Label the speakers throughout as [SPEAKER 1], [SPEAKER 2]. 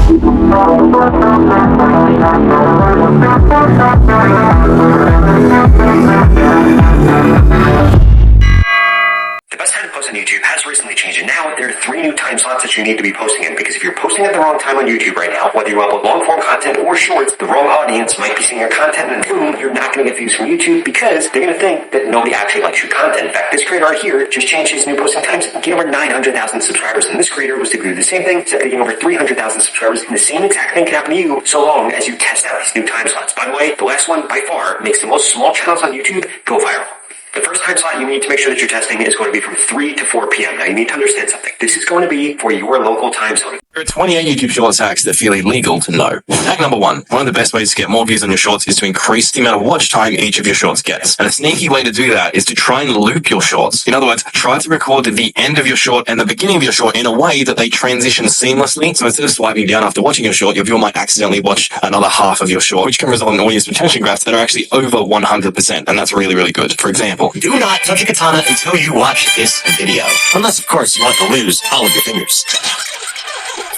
[SPEAKER 1] The best time to post on YouTube has recently changed, and now there are 3 new time slots that you need to be posting in, because if you're posting at the wrong time on YouTube right now, whether you upload long-form content or shorts, the wrong audience might be seeing your content, and boom, you're not going to get views from YouTube because they're going to think that nobody actually likes your content. In fact, this creator right here just changed his new posting times and gained over 900,000 subscribers, and this creator was to do the same thing, except getting over 300,000 subscribers, and the same exact thing can happen to you so long as you test out these new time slots. By the way, the last one, by far, makes the most small channels on YouTube go viral. The first time slot you need to make sure that you're testing is going to be from 3 to 4 p.m. Now, you need to understand something. This is going to be for your local time zone.
[SPEAKER 2] There are 28 YouTube Shorts hacks that feel illegal to know. Hack number 1. One of the best ways to get more views on your Shorts is to increase the amount of watch time each of your Shorts gets. And a sneaky way to do that is to try and loop your Shorts. In other words, try to record the end of your Short and the beginning of your Short in a way that they transition seamlessly. So instead of swiping down after watching your Short, your viewer might accidentally watch another half of your Short, which can result in audience retention graphs that are actually over 100%. And that's really, really good. For example,
[SPEAKER 3] do not touch a katana until you watch this video. Unless, of course, you want to lose all of your fingers.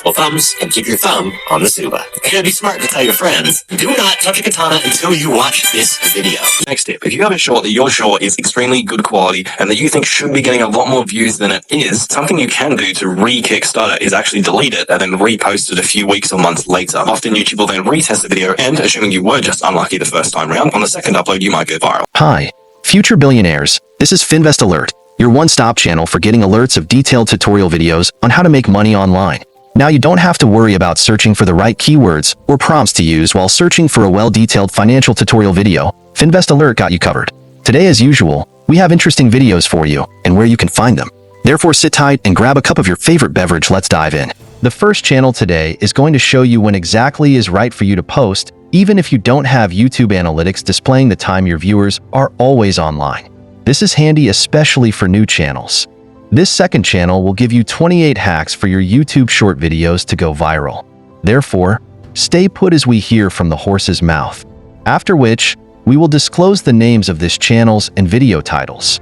[SPEAKER 3] Well, thumbs, and keep your thumb on the Suba. And be smart to tell your friends, do not touch a katana until you watch this video.
[SPEAKER 2] Next tip, if you have a Short that your Short is extremely good quality and that you think should be getting a lot more views than it is, something you can do to re-Kickstarter is actually delete it and then repost it a few weeks or months later. Often YouTube will then retest the video, and assuming you were just unlucky the first time round, on the second upload you might go viral.
[SPEAKER 4] Hi, future billionaires. This is Finvest Alert, your one-stop channel for getting alerts of detailed tutorial videos on how to make money online. Now you don't have to worry about searching for the right keywords or prompts to use while searching for a well-detailed financial tutorial video. Finvest Alert got you covered. Today, as usual, we have interesting videos for you and where you can find them. Therefore, sit tight and grab a cup of your favorite beverage. Let's dive in. The first channel today is going to show you when exactly is right for you to post, even if you don't have YouTube Analytics displaying the time your viewers are always online. This is handy especially for new channels. This second channel will give you 28 hacks for your YouTube short videos to go viral. Therefore, stay put as we hear from the horse's mouth. After which, we will disclose the names of these channels and video titles.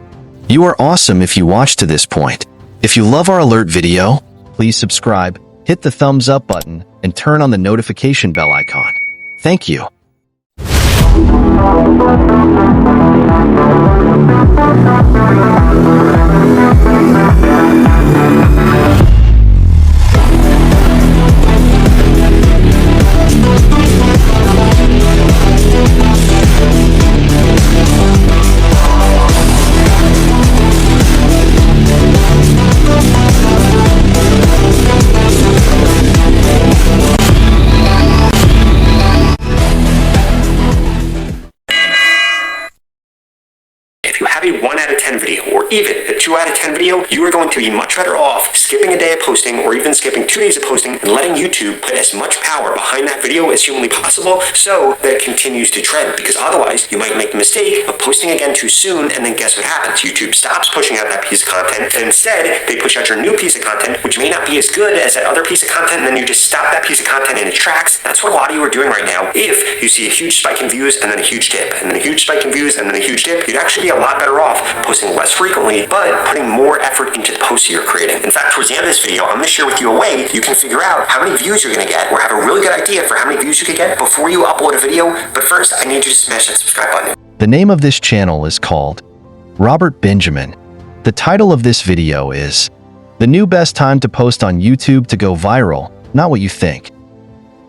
[SPEAKER 4] You are awesome if you watched to this point. If you love our alert video, please subscribe, hit the thumbs up button, and turn on the notification bell icon. Thank you.
[SPEAKER 1] If you have a 1 out of 10 video, or even a 2 out of 10 video, you are going to be much better off skipping a day of posting, or even skipping 2 days of posting, and letting YouTube put as much power behind that video as humanly possible so that it continues to trend. Because otherwise, you might make the mistake of posting again too soon, and then guess what happens? YouTube stops pushing out that piece of content, and instead, they push out your new piece of content, which may not be as good as that other piece of content, and then you just stop that piece of content in its tracks. That's what a lot of you are doing right now. If you see a huge spike in views, and then a huge dip, and then a huge spike in views, and then a huge dip, you'd actually be a lot better off posting less frequently, but putting more effort into the posts you're creating. In fact, towards the end of this video, I'm going to share with you a way you can figure out how many views you're going to get, or have a really good idea for how many views you could get before you upload a video. But first, I need you to smash that subscribe button.
[SPEAKER 4] The name of this channel is called Robert Benjamin. The title of this video is The New Best Time to Post on YouTube to Go Viral, Not What You Think.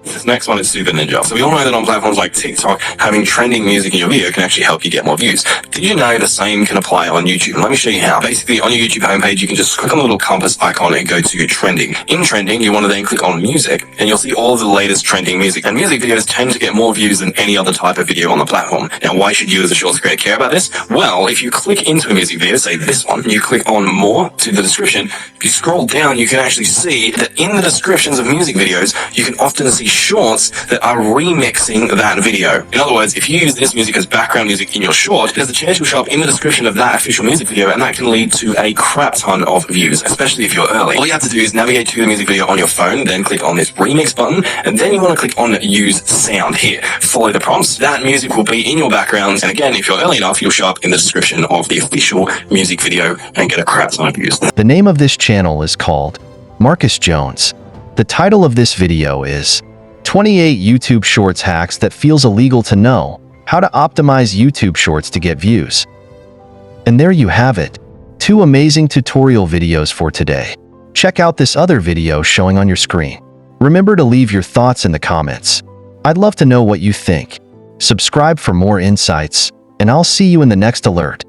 [SPEAKER 2] This next one is super ninja. So we all know that on platforms like TikTok, having trending music in your video can actually help you get more views. Did you know the same can apply on YouTube? And let me show you how. Basically, on your YouTube homepage, you can just click on the little compass icon and go to trending. In trending, you want to then click on music, and you'll see all of the latest trending music. And music videos tend to get more views than any other type of video on the platform. Now, why should you as a Shorts creator care about this? Well, if you click into a music video, say this one, and you click on more to the description, if you scroll down, you can actually see that in the descriptions of music videos, you can often see shorts that are remixing that video. In other words, if you use this music as background music in your short, there's a chance you'll show up in the description of that official music video, and that can lead to a crap ton of views, especially if you're early. All you have to do is navigate to the music video on your phone, then click on this remix button, and then you want to click on use sound here. Follow the prompts. That music will be in your background, and again, if you're early enough, you'll show up in the description of the official music video and get a crap ton of views.
[SPEAKER 4] The name of this channel is called Marcus Jones. The title of this video is 28 YouTube Shorts Hacks That Feels Illegal to Know, How to Optimize YouTube Shorts to Get Views. And there you have it. 2 amazing tutorial videos for today. Check out this other video showing on your screen. Remember to leave your thoughts in the comments. I'd love to know what you think. Subscribe for more insights, and I'll see you in the next alert.